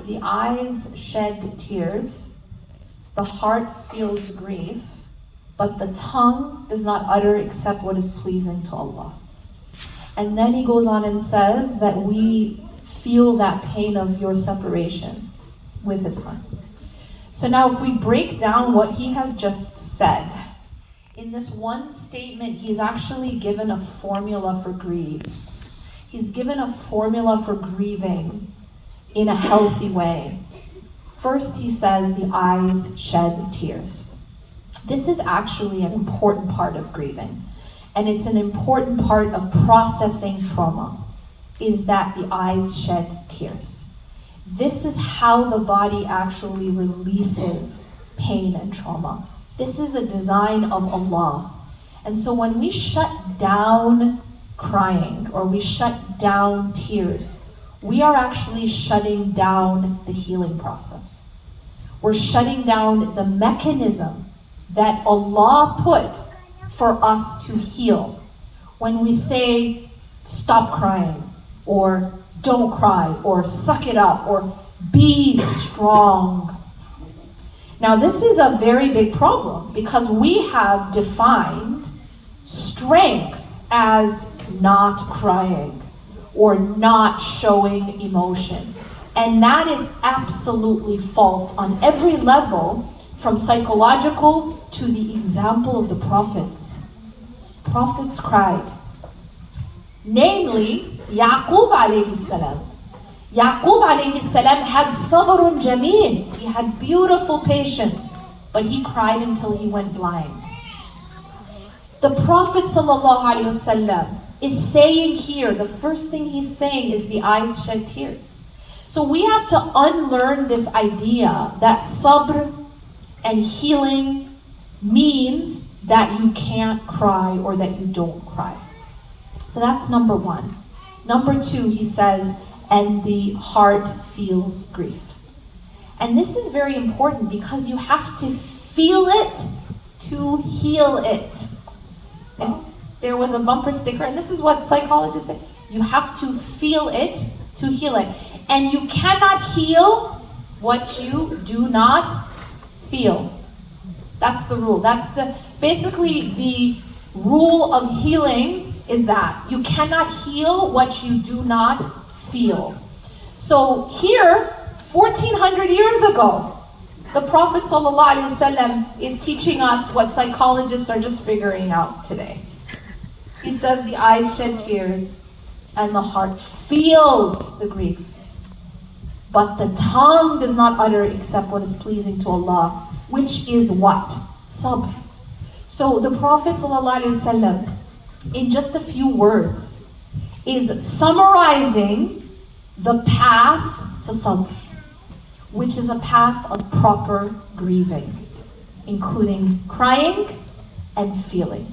the eyes shed tears, the heart feels grief, but the tongue does not utter except what is pleasing to Allah. And then he goes on and says that we feel that pain of your separation with his son. So now if we break down what he has just said, in this one statement, he's actually given a formula for grief. He's given a formula for grieving in a healthy way. First, he says the eyes shed tears. This is actually an important part of grieving. And it's an important part of processing trauma, is that the eyes shed tears. This is how the body actually releases pain and trauma. This is a design of Allah. And so when we shut down crying or we shut down tears, we are actually shutting down the healing process. We're shutting down the mechanism that Allah put for us to heal. When we say, stop crying, or don't cry, or suck it up, or be strong. Now this is a very big problem because we have defined strength as not crying or not showing emotion. And that is absolutely false on every level, from psychological to the example of the prophets. Prophets cried. Namely, Yaqub alayhi salam. Yaqub alayhi salam had sabrun jameel. He had beautiful patience, but he cried until he went blind. The Prophet sallallahu alayhi wasallam is saying here, the first thing he's saying is the eyes shed tears. So we have to unlearn this idea that sabr and healing means that you can't cry or that you don't cry. So that's number one. Number two, he says, and the heart feels grief. And this is very important because you have to feel it to heal it. If there was a bumper sticker, and this is what psychologists say, you have to feel it to heal it. And you cannot heal what you do not feel. That's the rule. Basically the rule of healing is that you cannot heal what you do not feel. So here, 1400 years ago, the Prophet ﷺ is teaching us what psychologists are just figuring out today. He says the eyes shed tears and the heart feels the grief. But the tongue does not utter except what is pleasing to Allah, which is what? Sabr. So the Prophet ﷺ, in just a few words, is summarizing the path to sabr, which is a path of proper grieving, including crying and feeling.